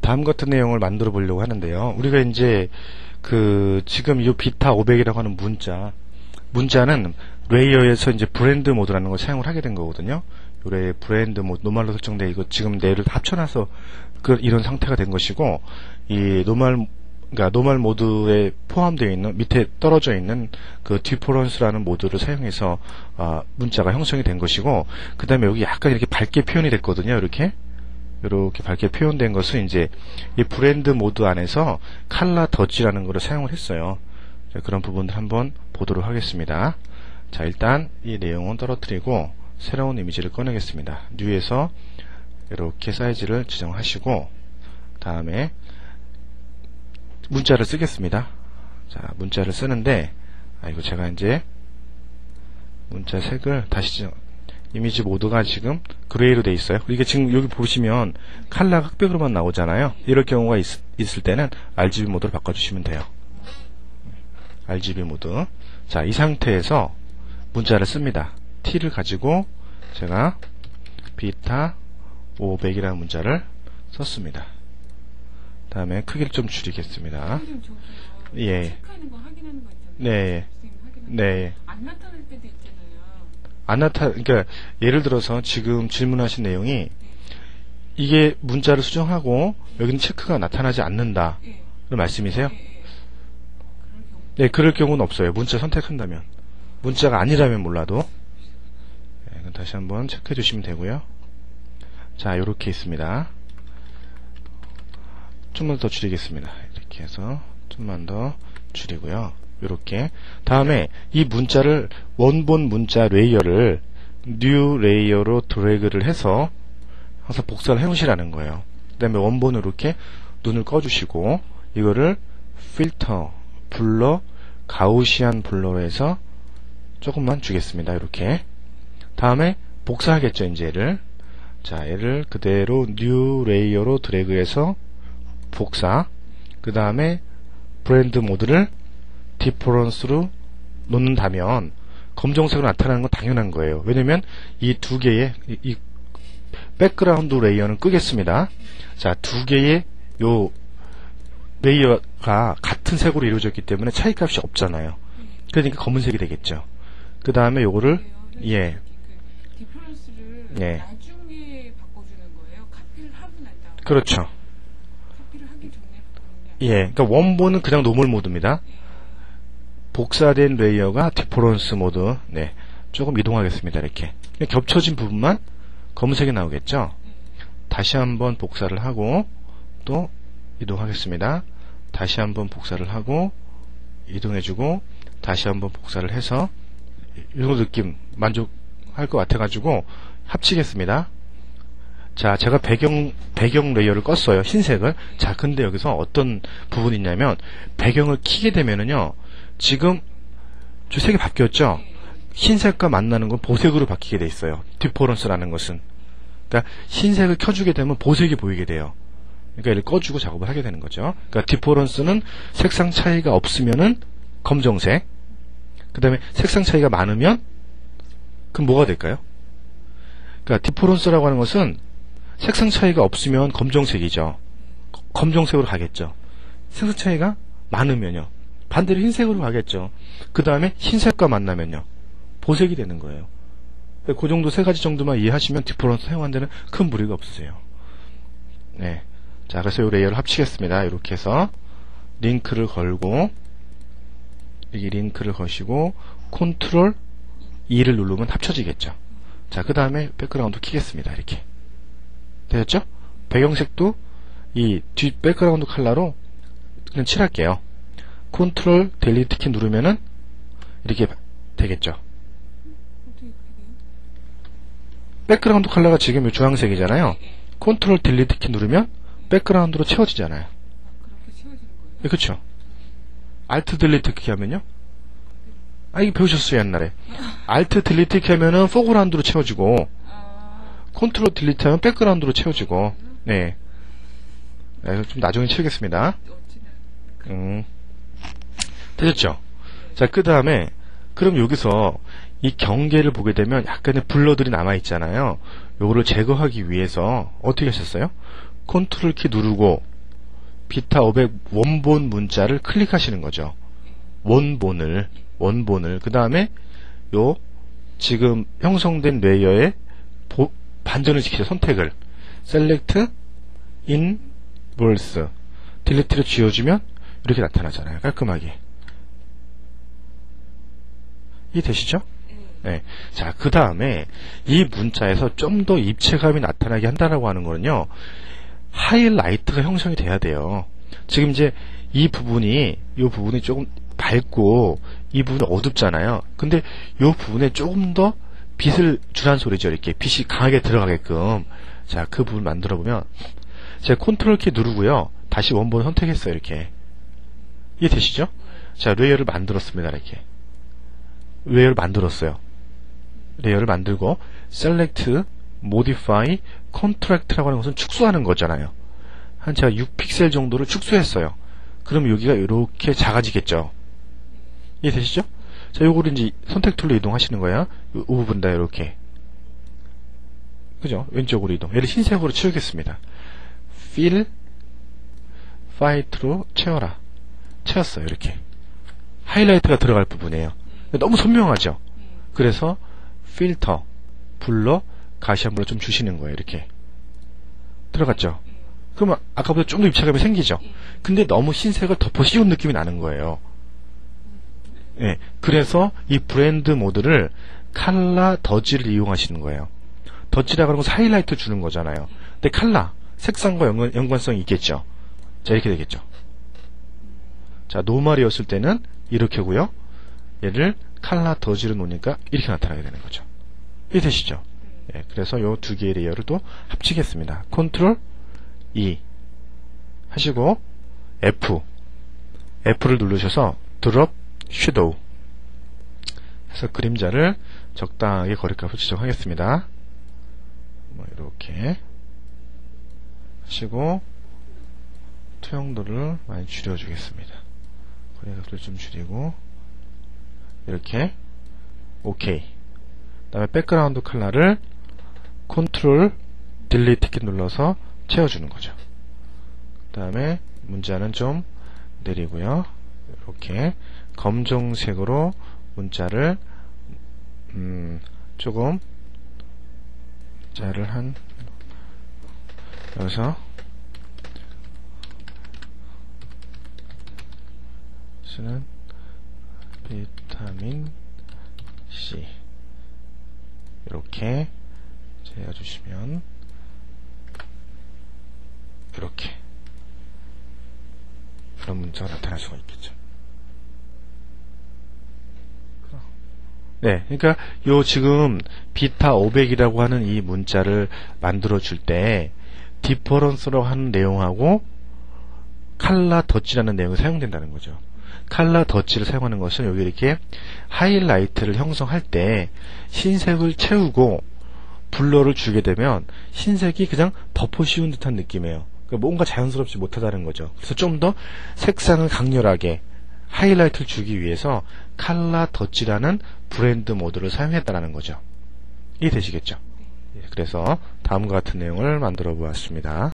다음 같은 내용을 만들어 보려고 하는데요. 우리가 이제 지금 이 비타 500이라고 하는 문자는 레이어에서 이제 브랜드 모드라는 걸 사용을 하게 된 거거든요. 요래 브랜드 모드, 노멀로 설정돼 이거 지금 내를 합쳐놔서 이런 상태가 된 것이고, 이 그러니까 노멀 모드에 포함되어 있는 밑에 떨어져 있는 그 디퍼런스라는 모드를 사용해서 문자가 형성이 된 것이고, 그 다음에 여기 약간 이렇게 밝게 표현이 됐거든요. 이렇게 밝게 표현된 것은 이제 이 브랜드 모드 안에서 칼라 더지라는 거를 사용을 했어요. 자, 그런 부분들 한번 보도록 하겠습니다. 자, 일단 이 내용은 떨어뜨리고 새로운 이미지를 꺼내겠습니다. 뉴에서 이렇게 사이즈를 지정하시고, 다음에 문자를 쓰겠습니다. 자, 문자를 쓰는데, 이거 제가 이제 문자 색을 다시 이미지 모드가 지금 그레이로 돼 있어요. 이게 지금 여기 보시면 컬러가 흑백으로만 나오잖아요. 이럴 경우가 있을 때는 RGB 모드로 바꿔주시면 돼요. RGB 모드. 자, 이 상태에서 문자를 씁니다. T를 가지고 제가 비타 500이라는 문자를 썼습니다. 다음에 크기를 좀 줄이겠습니다. 예. 체크하는 거 확인하는 거 있잖아요. 네. 네. 안 나타날 때도 있잖아요. 그러니까 예를 들어서 지금 질문하신 내용이 이게 문자를 수정하고 여기는 체크가 나타나지 않는다. 그런 말씀이세요? 네, 그럴 경우는 없어요. 문자 선택한다면. 문자가 아니라면 몰라도. 네, 다시 한번 체크해 주시면 되고요. 자, 요렇게 있습니다. 좀만 더 줄이겠습니다. 이렇게 해서 좀만 더 줄이고요. 요렇게. 다음에 이 문자를 원본 문자 레이어를 뉴 레이어로 드래그를 해서 항상 복사를 해 놓으시라는 거예요. 그 다음에 원본을 이렇게 눈을 꺼주시고 이거를 필터, 블러, 가우시안 블러로 해서 조금만 주겠습니다. 이렇게. 다음에 복사하겠죠. 이제 얘를. 자, 얘를 그대로 뉴 레이어로 드래그해서 복사. 그 다음에 브랜드 모드를 디퍼런스로 놓는다면 검정색으로 나타나는 건 당연한 거예요. 왜냐면 이 두 개의 이 백그라운드 레이어는 끄겠습니다. 자, 두 개의 요 레이어가 같은 색으로 이루어져 있기 때문에 차이값이 없잖아요. 그러니까 검은색이 되겠죠. 그 다음에 요거를 예. 디퍼런스를 나중에 바꿔주는 거예요. 카피를 하고 난 다음에. 그렇죠. 카피를 하기 전에 바꾸는 게 예. 그러니까 원본은 그냥 노멀 모드입니다. 복사된 레이어가 디퍼런스 모드. 네. 조금 이동하겠습니다. 이렇게. 겹쳐진 부분만 검은색이 나오겠죠. 다시 한번 복사를 하고 또 이동하겠습니다. 다시 한번 복사를 하고 이동해주고 다시 한번 복사를 해서 이런 느낌 만족할 것 같아가지고 합치겠습니다. 자, 제가 배경 레이어를 껐어요. 흰색을. 자, 근데 여기서 어떤 부분이 있냐면 배경을 켜게 되면은요, 지금 저 색이 바뀌었죠? 흰색과 만나는 건 보색으로 바뀌게 돼 있어요. 디퍼런스라는 것은. 그러니까 흰색을 켜주게 되면 보색이 보이게 돼요. 그러니까 이를 꺼주고 작업을 하게 되는 거죠. 그러니까 디퍼런스는 색상 차이가 없으면은 검정색. 그 다음에 색상 차이가 많으면 그럼 뭐가 될까요? 그러니까 디퍼런스라고 하는 것은 색상 차이가 없으면 검정색이죠. 검정색으로 가겠죠. 색상 차이가 많으면요, 반대로 흰색으로 가겠죠. 그 다음에 흰색과 만나면요, 보색이 되는 거예요. 그 정도 세 가지 정도만 이해하시면 디퍼런스 사용하는 데는 큰 무리가 없으세요. 네. 자, 그래서 이 레이어를 합치겠습니다. 이렇게 해서 링크를 걸고, 여기 링크를 거시고 컨트롤 E를 누르면 합쳐지겠죠. 자, 그 다음에 백그라운드 키겠습니다. 이렇게 되셨죠? 배경색도 이 뒤 백그라운드 컬러로 그냥 칠할게요. 컨트롤 델리트 키 누르면은 이렇게 되겠죠. 백그라운드 컬러가 지금 이 주황색이잖아요. 컨트롤 델리트 키 누르면 백그라운드로 채워지잖아요. 그렇게 채워지는 거예요? 네, 그렇죠. 알트 딜리트 키 하면요? 이거 배우셨어요, 옛날에. 알트 딜리트 키 하면은 포그라운드로 채워지고, 컨트롤 딜리트 하면 백그라운드로 채워지고, 네. 좀 나중에 치우겠습니다. 되셨죠? 자, 그 다음에, 그럼 여기서 이 경계를 보게 되면 약간의 블러들이 남아있잖아요. 요거를 제거하기 위해서 어떻게 하셨어요? 컨트롤 키 누르고, 비타 500 원본 문자를 클릭하시는 거죠. 원본을. 그 다음에 요 지금 형성된 레이어에 반전을 시키죠. 선택을. Select Inverse. 딜리트를 지워주면 이렇게 나타나잖아요. 깔끔하게. 이해되시죠? 네. 자, 그 다음에 이 문자에서 좀 더 입체감이 나타나게 한다라고 하는 거는요, 하이라이트가 형성이 돼야 돼요. 지금 이제 이 부분이 조금 밝고 이 부분이 어둡잖아요. 근데 이 부분에 조금 더 빛을 주란 소리죠. 이렇게 빛이 강하게 들어가게끔. 자, 그 부분 만들어 보면 제가 컨트롤 키 누르고요. 다시 원본 선택했어요. 이렇게. 이해되시죠? 자, 레이어를 만들었습니다. 이렇게. 레이어를 만들었어요. 레이어를 만들고 Select, Modify, Contract라고 하는 것은 축소하는 거잖아요. 한 제가 6픽셀 정도를 축소했어요. 그럼 여기가 이렇게 작아지겠죠. 이해되시죠? 자, 요거를 이제 선택 툴로 이동하시는 거야. 이 부분 다 이렇게. 그죠? 왼쪽으로 이동. 얘를 흰색으로 채우겠습니다. Fill, White로 채워라. 채웠어요. 이렇게. 하이라이트가 들어갈 부분이에요. 너무 선명하죠? 그래서 필터, 블러, 가시안블러 좀 주시는 거예요. 이렇게. 들어갔죠? 그러면 아까보다 좀 더 입체감이 생기죠? 근데 너무 흰색을 덮어 씌운 느낌이 나는 거예요. 예, 그래서 이 브랜드 모드를 칼라 더지를 이용하시는 거예요. 더지라고 하는 것은 하이라이트 주는 거잖아요. 근데 칼라, 색상과 연관성이 있겠죠? 자, 이렇게 되겠죠. 자, 노멀이었을 때는 이렇게고요. 얘를 칼라 더지로 놓으니까 이렇게 나타나게 되는 거죠. 이해되시죠? 예, 그래서 요 두 개의 레이어를 또 합치겠습니다. Ctrl E 하시고 F를 누르셔서 Drop Shadow 해서 그림자를 적당하게 거리값을 지정하겠습니다. 뭐 이렇게 하시고 투영도를 많이 줄여주겠습니다. 거리값을 좀 줄이고 이렇게 OK. 그 다음에 백그라운드 컬러를 컨트롤 딜리트 키 눌러서 채워주는 거죠. 그 다음에 문자는 좀 내리고요. 이렇게 검정색으로 문자를 조금 문자를 한 여기서 쓰는 비타민 C 이렇게 재어주시면 이렇게 그런 문자가 나타날 수가 있겠죠. 네, 그러니까 요 지금 비타 500이라고 하는 이 문자를 만들어 줄 때 디퍼런스라고 하는 내용하고 칼라 덧지라는 내용이 사용된다는 거죠. 칼라 덧지를 사용하는 것은 여기 이렇게 하이라이트를 형성할 때 흰색을 채우고 블러를 주게 되면 흰색이 그냥 덮어 씌운 듯한 느낌이에요. 그러니까 뭔가 자연스럽지 못하다는 거죠. 그래서 좀 더 색상을 강렬하게 하이라이트를 주기 위해서 칼라 덧지라는 브랜드 모드를 사용했다는 거죠. 이해되시겠죠? 그래서 다음과 같은 내용을 만들어 보았습니다.